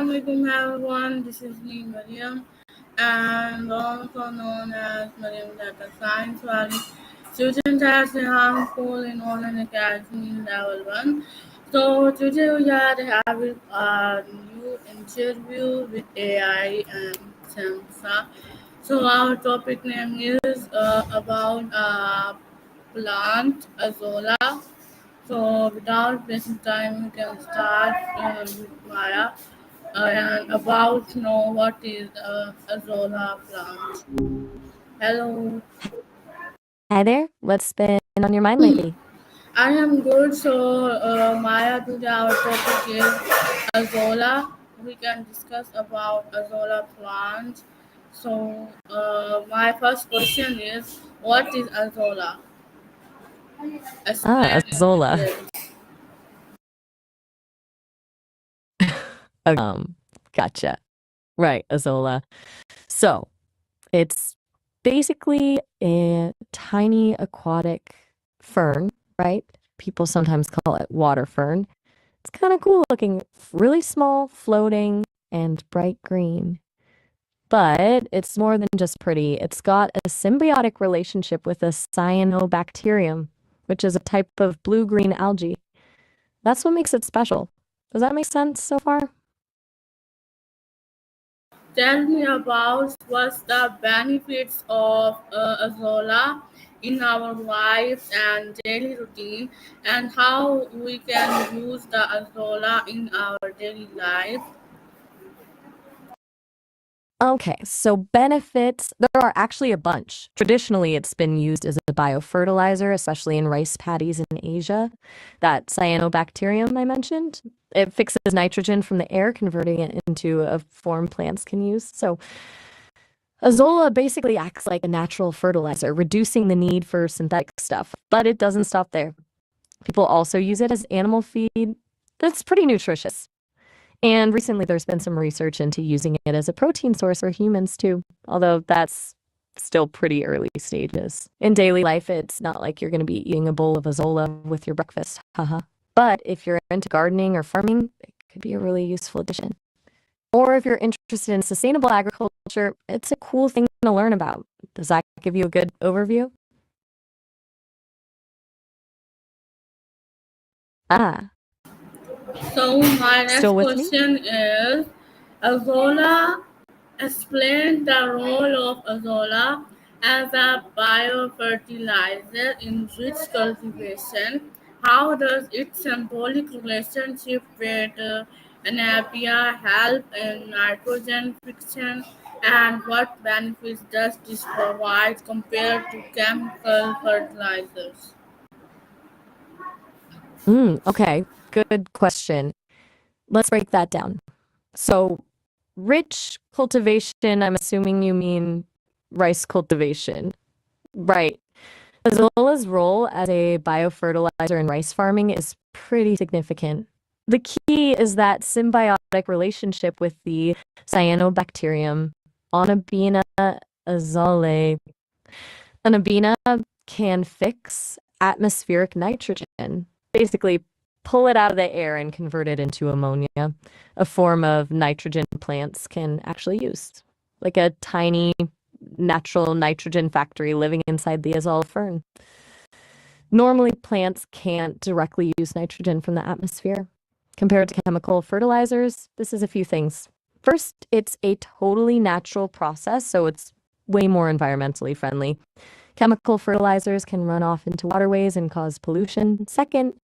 Assalamualaikum everyone, this is me Mariam and also known as Mariam Data Science Valley student at the harmful in online academy level 1. So today we are having a new interview with AI and Samsa. So our topic name is about plant Azola. So without wasting time, we can start with Maya and about to know what is Azola plant. Hello, Hi there. What's been on your mind lately? I am good. So Maya, today our topic is Azola. We can discuss about Azola plant. So my first question is, what is Azola? Ah, Explain it. Azola. Yes. Um, gotcha. Right, Azola. So it's basically a tiny aquatic fern, right? People sometimes call it water fern. It's kind of cool looking, really small, floating, and bright green. But it's more than just pretty. It's got a symbiotic relationship with a cyanobacterium, which is a type of blue-green algae. That's what makes it special. Does that make sense so far? Tell me about what's the benefits of Azola in our lives and daily routine, and how we can use the Azola in our daily life. Okay, so benefits, there are actually a bunch. Traditionally, it's been used as a biofertilizer, especially in rice paddies in Asia. That cyanobacterium I mentioned, it fixes nitrogen from the air, converting it into a form plants can use. So Azola basically acts like a natural fertilizer, reducing the need for synthetic stuff, but it doesn't stop there. People also use it as animal feed. That's pretty nutritious. And recently, there's been some research into using it as a protein source for humans too, although that's still pretty early stages. In daily life, it's not like you're going to be eating a bowl of Azola with your breakfast, haha. But if you're into gardening or farming, it could be a really useful addition. Or if you're interested in sustainable agriculture, it's a cool thing to learn about. Does that give you a good overview? Ah, So my still next with me? question is, Azola, explain the role of Azola as a biofertilizer in rich cultivation. How does its symbolic relationship with Anapia help in nitrogen fixation, and what benefits does this provide compared to chemical fertilizers? Okay, good question. Let's break that down. So, rich cultivation, I'm assuming you mean rice cultivation. Right. Azola's role as a biofertilizer in rice farming is pretty significant. The key is that symbiotic relationship with the cyanobacterium Onabina azole. Onabina can fix atmospheric nitrogen, basically pull it out of the air and convert it into ammonia, a form of nitrogen plants can actually use, like a tiny natural nitrogen factory living inside the azole fern. Normally, plants can't directly use nitrogen from the atmosphere. Compared to chemical fertilizers, this is a few things. First, it's a totally natural process, so it's way more environmentally friendly. Chemical fertilizers can run off into waterways and cause pollution. Second,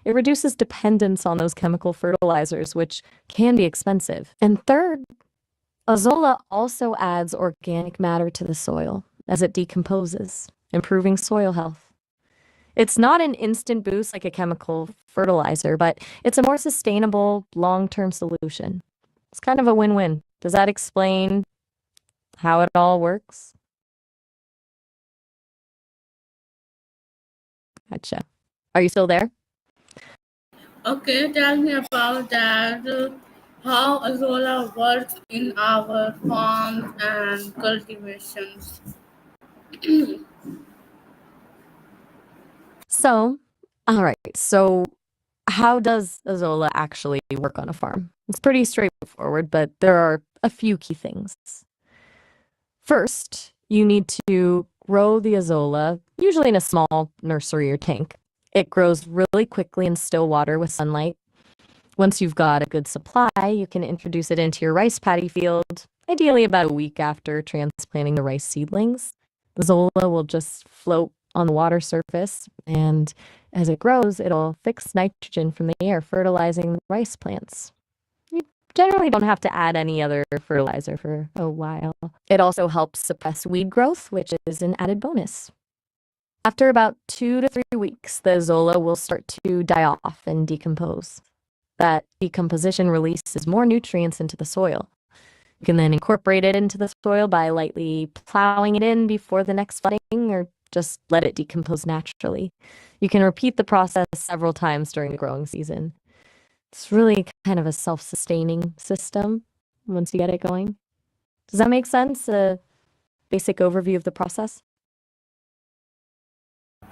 it reduces dependence on those chemical fertilizers, which can be expensive. And third, Azola also adds organic matter to the soil as it decomposes, improving soil health. It's not an instant boost like a chemical fertilizer, but it's a more sustainable, long-term solution. It's kind of a win-win. Does that explain how it all works? Gotcha. Are you still there? Okay, tell me about that. How Azola works in our farms and cultivations. So, all right. So, how does Azola actually work on a farm? It's pretty straightforward, but there are a few key things. First, you need to grow the azolla, usually in a small nursery or tank. It grows really quickly in still water with sunlight. Once you've got a good supply, you can introduce it into your rice paddy field, ideally about a week after transplanting the rice seedlings. The azolla will just float on the water surface, and as it grows, it'll fix nitrogen from the air, fertilizing the rice plants. You generally don't have to add any other fertilizer for a while. It also helps suppress weed growth, which is an added bonus. After about 2 to 3 weeks, the azolla will start to die off and decompose. That decomposition releases more nutrients into the soil. You can then incorporate it into the soil by lightly plowing it in before the next flooding, or just let it decompose naturally. You can repeat the process several times during the growing season. It's really kind of a self-sustaining system once you get it going. Does that make sense? A basic overview of the process?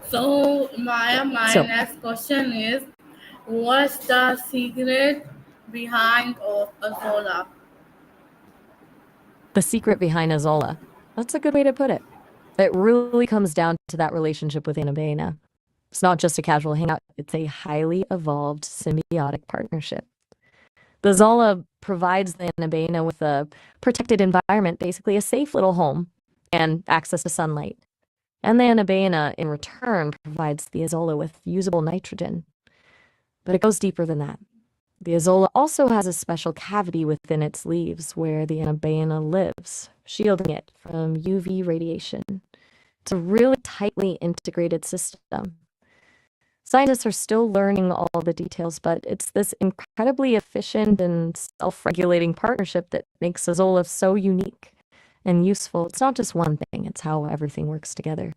So, Maya, my So, next question is, what's the secret behind of Azola? the secret behind azolla. That's a good way to put it. It really comes down to that relationship with Anabaena. It's not just a casual hangout, it's a highly evolved symbiotic partnership. The Zola provides the Anabaena with a protected environment, basically a safe little home, and access to sunlight. And the Anabaena, in return, provides the Azolla with usable nitrogen. But it goes deeper than that. The Azolla also has a special cavity within its leaves where the Anabaena lives, shielding it from UV radiation. It's a really tightly integrated system. Scientists are still learning all the details, but it's this incredibly efficient and self-regulating partnership that makes Azolla so unique and useful. It's not just one thing, it's how everything works together.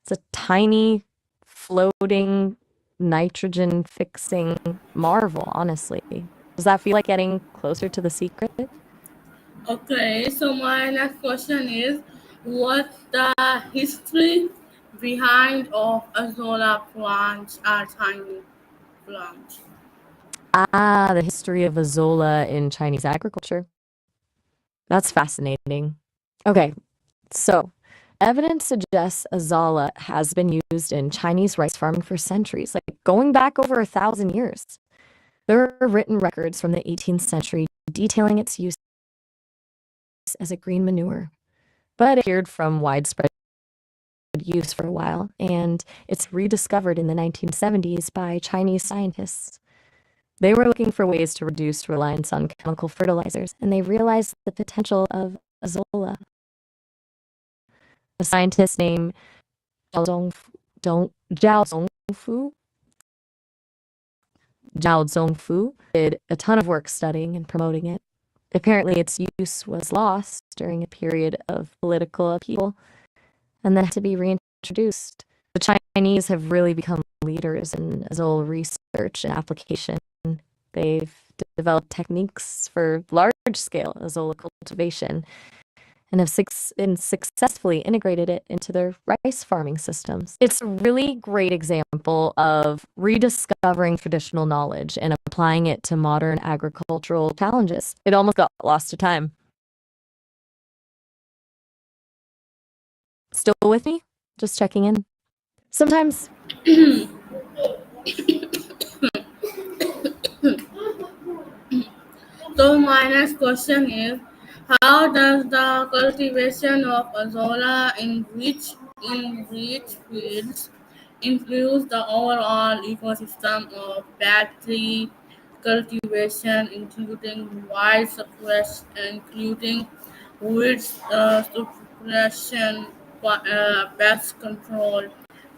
It's a tiny, floating, nitrogen-fixing marvel, honestly. Does that feel like getting closer to the secret? Okay, so my next question is, what's the history behind of Azola plants are tiny plants? The history of Azolla in Chinese agriculture. That's fascinating. Okay, so evidence suggests Azolla has been used in Chinese rice farming for centuries, like going back over 1,000 years. There are written records from the 18th century detailing its use as a green manure, but it appeared from widespread use for a while, and it's rediscovered in the 1970s by Chinese scientists. They were looking for ways to reduce reliance on chemical fertilizers, and they realized the potential of Azolla. A scientist named Zhao Zhongfu did a ton of work studying and promoting it. Apparently, its use was lost during a period of political upheaval and then had to be reintroduced. The Chinese have really become leaders in Azolla research and application. They've developed techniques for large-scale Azolla cultivation and have successfully integrated it into their rice farming systems. It's a really great example of rediscovering traditional knowledge and applying it to modern agricultural challenges. It almost got lost to time. Still with me? Just checking in. Sometimes So my next question is, how does the cultivation of Azolla in rich fields influence the overall ecosystem of battery cultivation, including weed suppression, pest control,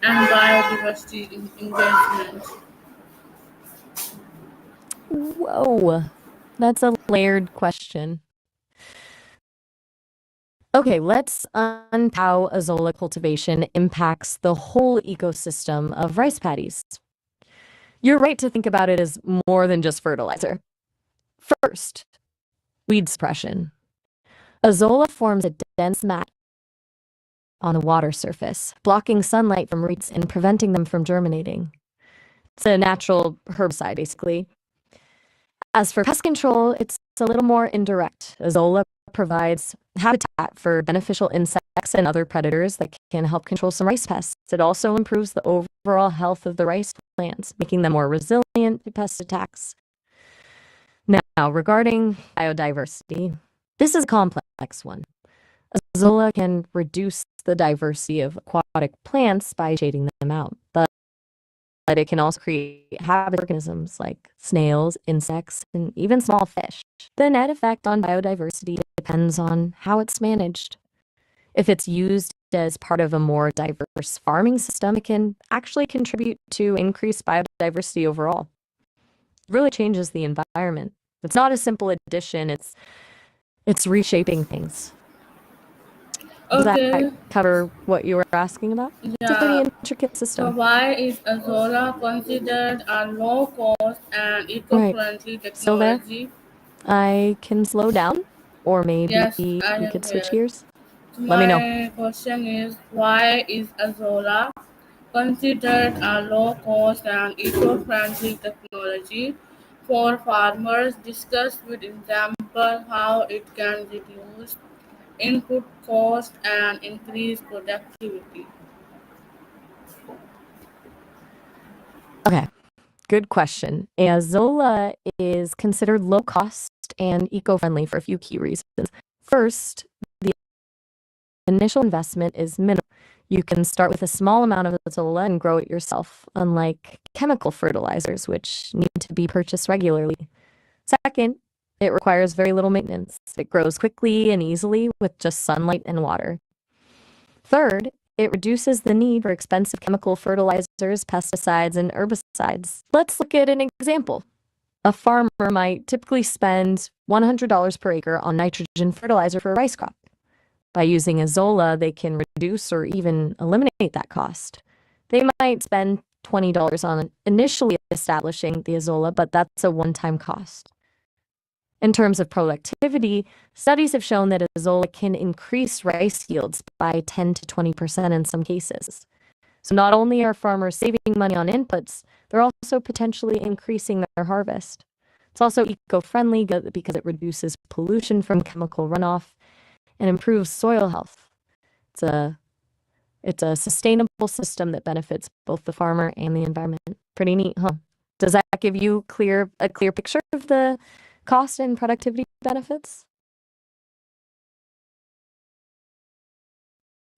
and biodiversity engagement? whoa, that's a layered question. Okay, let's unpack how Azolla cultivation impacts the whole ecosystem of rice paddies. You're right to think about it as more than just fertilizer. First, weed suppression. Azolla forms a dense mat on the water surface, blocking sunlight from roots and preventing them from germinating. It's a natural herbicide, basically. As for pest control, it's a little more indirect. Azolla provides habitat for beneficial insects and other predators that can help control some rice pests. It also improves the overall health of the rice plants, making them more resilient to pest attacks. Now, regarding biodiversity, this is a complex one. Azolla can reduce the diversity of aquatic plants by shading them out, but it can also create habitat organisms like snails, insects, and even small fish. The net effect on biodiversity depends on how it's managed. If it's used as part of a more diverse farming system, it can actually contribute to increased biodiversity overall. It really changes the environment. It's not a simple addition, it's reshaping things. Does that Okay, cover what you were asking about? It's a pretty yeah. intricate So system. why is Azolla considered a low-cost and Right. eco-friendly Still there? technology? I can slow down, or maybe Yes, I we am could switch here. gears. So Let me know. my question is, why is Azolla considered a low-cost and eco-friendly technology for farmers? Discuss with example how it can reduce input cost and increase productivity. Okay, good question. Azolla is considered low cost and eco-friendly for a few key reasons. First, the initial investment is minimal. You can start with a small amount of Azolla and grow it yourself, unlike chemical fertilizers, which need to be purchased regularly. Second, it requires very little maintenance. It grows quickly and easily with just sunlight and water. Third, it reduces the need for expensive chemical fertilizers, pesticides, and herbicides. Let's look at an example. A farmer might typically spend $100 per acre on nitrogen fertilizer for a rice crop. By using Azolla, they can reduce or even eliminate that cost. They might spend $20 on initially establishing the Azolla, but that's a one-time cost. In terms of productivity, studies have shown that Azolla can increase rice yields by 10 to 20% in some cases. So not only are farmers saving money on inputs, they're also potentially increasing their harvest. It's also eco-friendly because it reduces pollution from chemical runoff and improves soil health. It's a sustainable system that benefits both the farmer and the environment. Pretty neat, huh? Does that give you a clear picture of the cost and productivity benefits?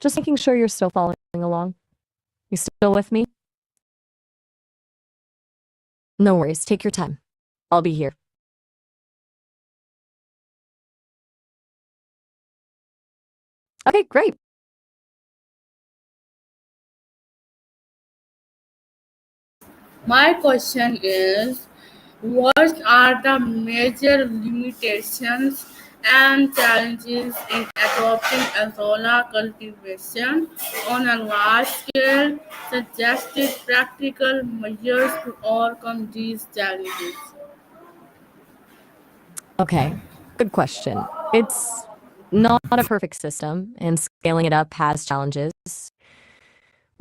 Just making sure you're still following along. You still with me? No worries. Take your time. I'll be here. Okay, great. My question is, what are the major limitations and challenges in adopting Azolla cultivation on a large scale? Suggested practical measures to overcome these challenges. Okay, good question. It's not a perfect system, and scaling it up has challenges.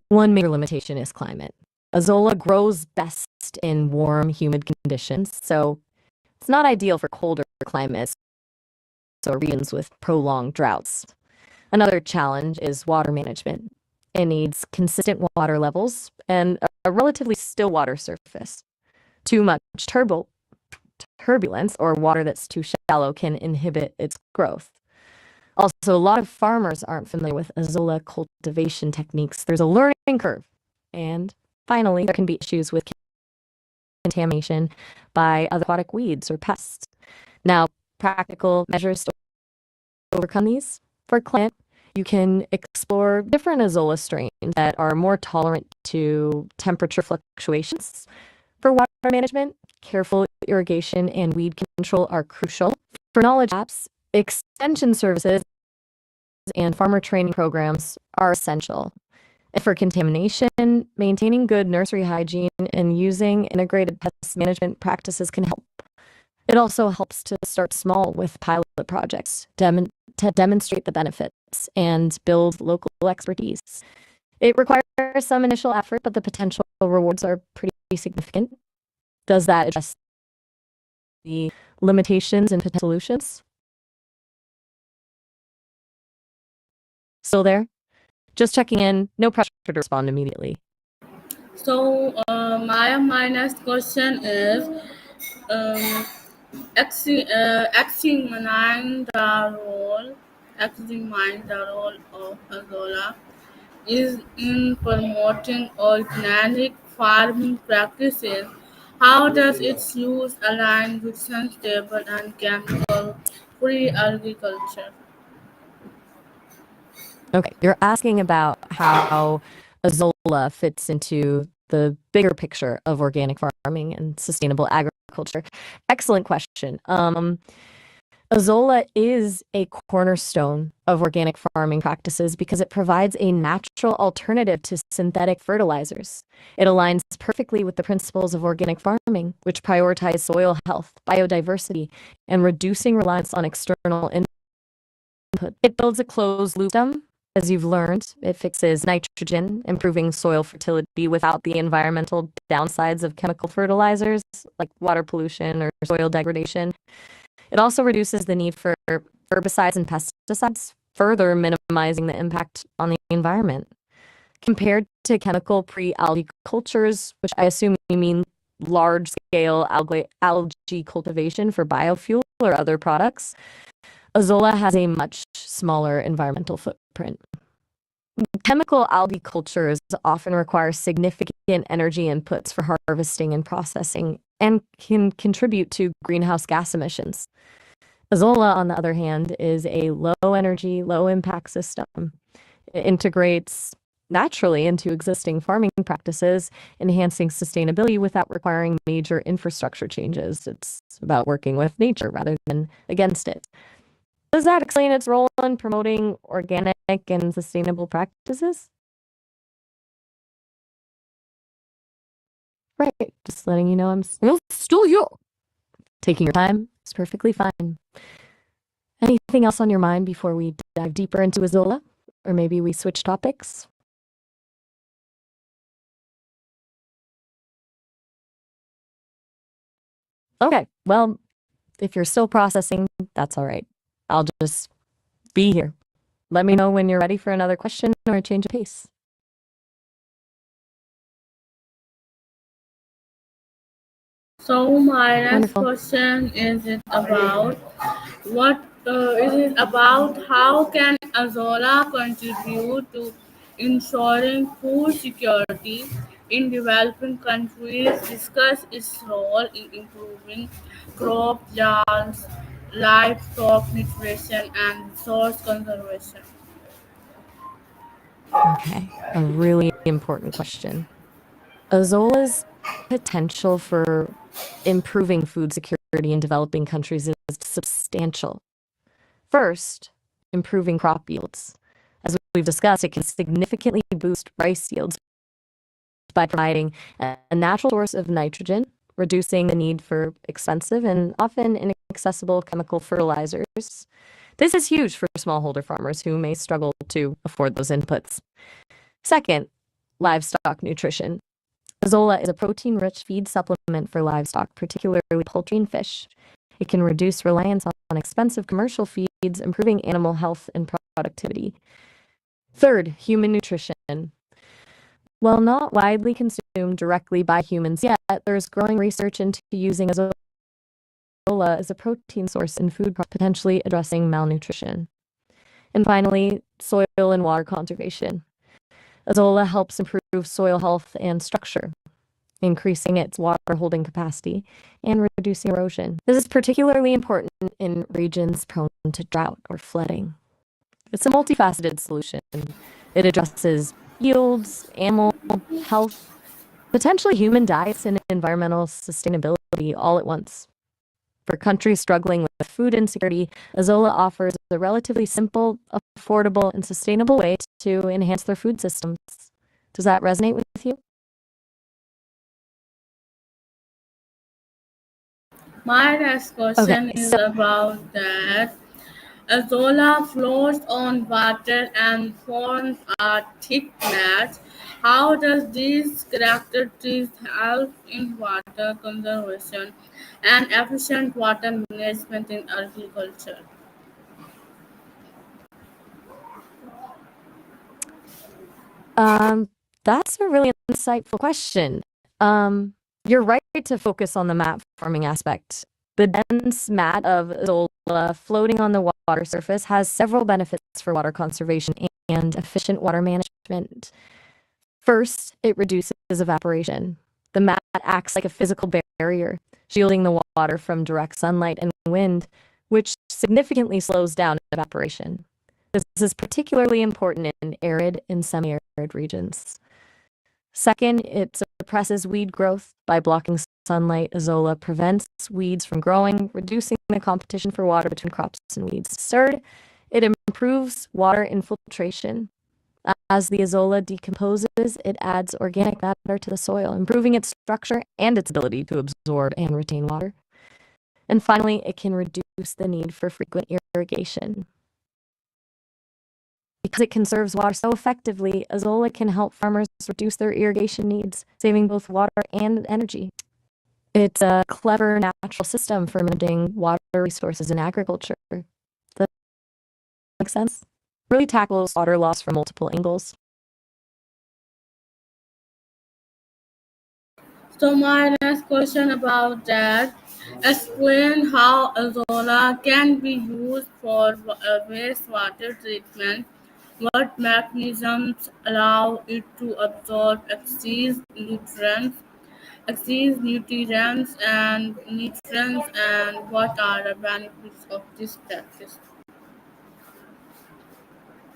One major limitation is climate. Azolla grows best in warm, humid conditions, so it's not ideal for colder climates or regions with prolonged droughts. Another challenge is water management. It needs consistent water levels and a relatively still water surface. Too much turbulence or water that's too shallow can inhibit its growth. Also, a lot of farmers aren't familiar with Azolla cultivation techniques. There's a learning curve. And finally, there can be issues with contamination by other aquatic weeds or pests. Now, practical measures to overcome these. For climate, you can explore different Azolla strains that are more tolerant to temperature fluctuations. For water management, careful irrigation and weed control are crucial. For knowledge apps, extension services and farmer training programs are essential. And for contamination, maintaining good nursery hygiene and using integrated pest management practices can help. It also helps to start small with pilot projects to demonstrate the benefits and build local expertise. It requires some initial effort, but the potential rewards are pretty significant. Does that address the limitations and potential solutions? Still there? Just checking in. No pressure to respond immediately. So, my next question is, um, examining the role of Azola is in promoting organic farming practices. How does its use align with sustainable and chemical-free agriculture? Okay, you're asking about how Azola fits into the bigger picture of organic farming and sustainable agriculture. Excellent question. Azola is a cornerstone of organic farming practices because it provides a natural alternative to synthetic fertilizers. It aligns perfectly with the principles of organic farming, which prioritize soil health, biodiversity, and reducing reliance on external input. It builds a closed loop system. As you've learned, it fixes nitrogen, improving soil fertility without the environmental downsides of chemical fertilizers like water pollution or soil degradation. It also reduces the need for herbicides and pesticides, further minimizing the impact on the environment. Compared to chemical pre-algae cultures, which I assume you mean large-scale algae cultivation for biofuel or other products, Azola has a much smaller environmental footprint. Chemical algae cultures often require significant energy inputs for harvesting and processing and can contribute to greenhouse gas emissions. Azola, on the other hand, is a low-energy, low-impact system. It integrates naturally into existing farming practices, enhancing sustainability without requiring major infrastructure changes. It's about working with nature rather than against it. Does that explain its role in promoting organic and sustainable practices? Right, just letting you know I'm still you. Taking your time is perfectly fine. Anything else on your mind before we dive deeper into Azola? Or maybe we switch topics? Okay, well, if you're still processing, that's all right. I'll just be here. Let me know when you're ready for another question or a change of pace. So my next Wonderful. question is it about how can Azola contribute to ensuring food security in developing countries? Discuss its role in improving crop yields, livestock nutrition, and resource conservation. Okay, a really important question. Azola's potential for improving food security in developing countries is substantial. First, improving crop yields. As we've discussed, it can significantly boost rice yields by providing a natural source of nitrogen, reducing the need for expensive and often inaccessible chemical fertilizers. This is huge for smallholder farmers who may struggle to afford those inputs. Second, livestock nutrition. Azola is a protein-rich feed supplement for livestock, particularly poultry and fish. It can reduce reliance on expensive commercial feeds, improving animal health and productivity. Third, human nutrition. While not widely consumed directly by humans yet, there's growing research into using Azola as a protein source in food, potentially addressing malnutrition. And finally, soil and water conservation. Azola helps improve soil health and structure, increasing its water holding capacity and reducing erosion. This is particularly important in regions prone to drought or flooding. It's a multifaceted solution. It addresses yields, animal health, potentially human diets, and environmental sustainability all at once. For countries struggling with food insecurity, Azola offers a relatively simple, affordable, and sustainable way to enhance their food systems. Does that resonate with you? My next Okay, question is so about that. Azolla floats on water and forms a thick mat. How does these characteristics help in water conservation and efficient water management in agriculture? That's a really insightful question. You're right to focus on the mat forming aspect. The dense mat of Zola floating on the water surface has several benefits for water conservation and efficient water management. First, it reduces evaporation. The mat acts like a physical barrier, shielding the water from direct sunlight and wind, which significantly slows down evaporation. This is particularly important in arid and semi-arid regions. Second, it suppresses weed growth by blocking sunlight. Azolla prevents weeds from growing, reducing the competition for water between crops and weeds. Third, it improves water infiltration. As the azolla decomposes, it adds organic matter to the soil, improving its structure and its ability to absorb and retain water. And finally, it can reduce the need for frequent irrigation. Because it conserves water so effectively, azolla can help farmers reduce their irrigation needs, saving both water and energy. It's a clever natural system for managing water resources in agriculture. Does that make sense? Really tackles water loss from multiple angles. So my next question about that, explain how azolla can be used for wastewater treatment. What mechanisms allow it to absorb excess nutrients and what are the benefits of this practice?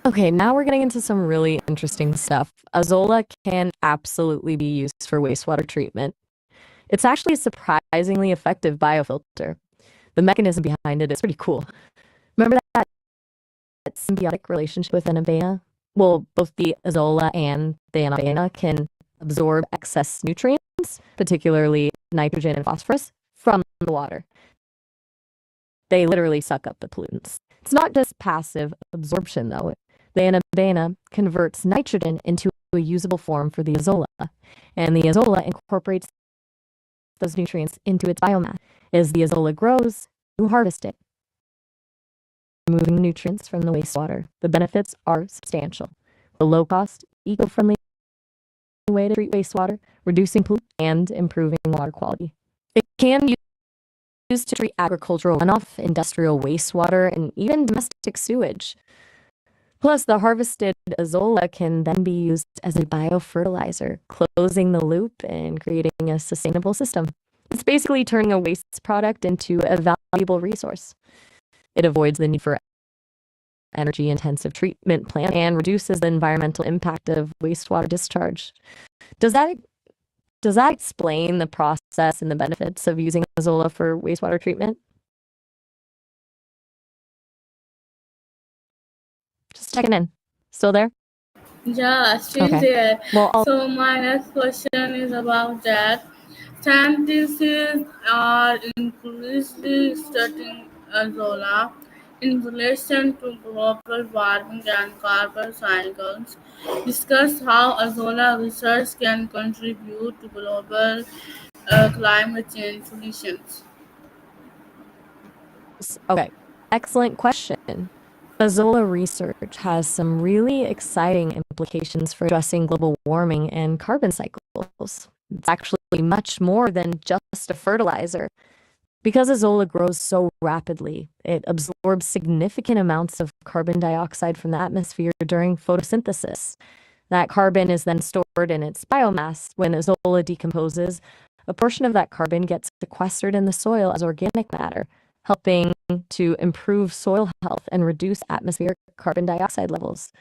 Okay, now we're getting into some really interesting stuff. Azolla can absolutely be used for wastewater treatment. It's actually a surprisingly effective biofilter. The mechanism behind it is pretty cool. Remember that symbiotic relationship with Anabaena? Well, both the azolla and the Anabaena can absorb excess nutrients, particularly nitrogen and phosphorus, from the water. They literally suck up the pollutants. It's not just passive absorption, though. The Anabaena converts nitrogen into a usable form for the azolla, and the azolla incorporates those nutrients into its biomass. As the azolla grows, you harvest it, removing nutrients from the wastewater. The benefits are substantial. A low-cost, eco-friendly way to treat wastewater, reducing pollution, and improving water quality. It can be used to treat agricultural runoff, industrial wastewater, and even domestic sewage. Plus, the harvested azolla can then be used as a biofertilizer, closing the loop and creating a sustainable system. It's basically turning a waste product into a valuable resource. It avoids the need for energy-intensive treatment plant and reduces the environmental impact of wastewater discharge. Does that explain the process and the benefits of using azolla for wastewater treatment? Just checking in. Still there? Yeah, still Okay. there. Well, So my next question is about that. Scientists are increasingly studying azolla in relation to global warming and carbon cycles. Discuss how azolla research can contribute to global climate change solutions. okay. Excellent question. Azolla research has some really exciting implications for addressing global warming and carbon cycles. It's actually much more than just a fertilizer. Because azolla grows so rapidly, it absorbs significant amounts of carbon dioxide from the atmosphere during photosynthesis. That carbon is then stored in its biomass. When azolla decomposes, a portion of that carbon gets sequestered in the soil as organic matter, helping to improve soil health and reduce atmospheric carbon dioxide levels.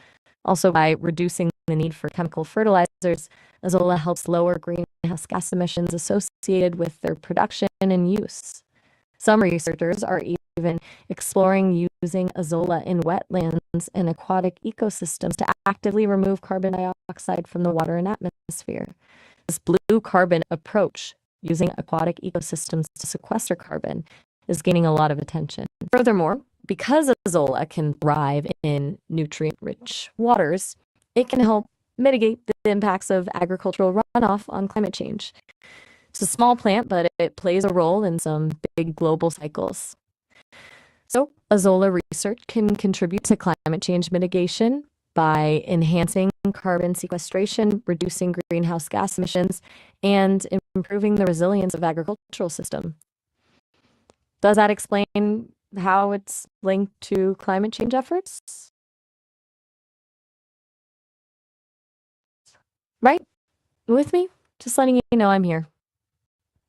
Also, by reducing the need for chemical fertilizers, azolla helps lower greenhouse gas emissions associated with their production and use. Some researchers are even exploring using azolla in wetlands and aquatic ecosystems to actively remove carbon dioxide from the water and atmosphere. This blue carbon approach, using aquatic ecosystems to sequester carbon, is gaining a lot of attention. Furthermore, because Azolla can thrive in nutrient-rich waters, it can help mitigate the impacts of agricultural runoff on climate change. It's a small plant, but it plays a role in some big global cycles. So, Azolla research can contribute to climate change mitigation by enhancing carbon sequestration, reducing greenhouse gas emissions, and improving the resilience of agricultural system. Does that explain how it's linked to climate change efforts? Right? With me? Just letting you know I'm here.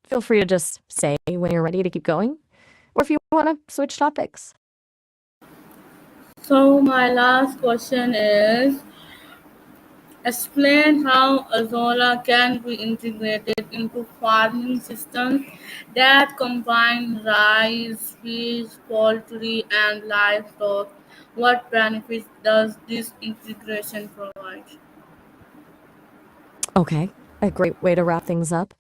Feel free to just say when you're ready to keep going, or if you want to switch topics. So my last question is, explain how Azolla can be integrated into farming systems that combine rice, fish, poultry, and livestock. What benefits does this integration provide? Okay, a great way to wrap things up.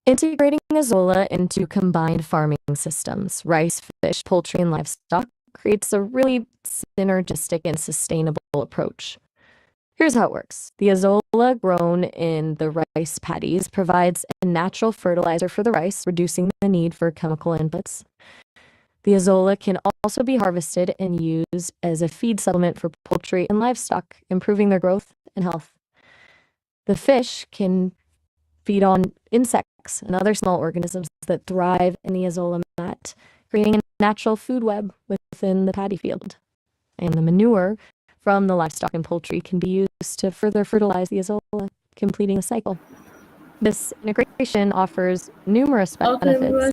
Integrating Azolla into combined farming systems, rice, fish, poultry, and livestock, creates a really synergistic and sustainable approach. Here's how it works. The Azolla grown in the rice paddies provides a natural fertilizer for the rice, reducing the need for chemical inputs. The Azolla can also be harvested and used as a feed supplement for poultry and livestock, improving their growth and health. The fish can feed on insects and other small organisms that thrive in the Azolla mat, creating a natural food web within the paddy field. And the manure from the livestock and poultry can be used to further fertilize the Azolla, completing the cycle. This integration offers numerous Okay, benefits.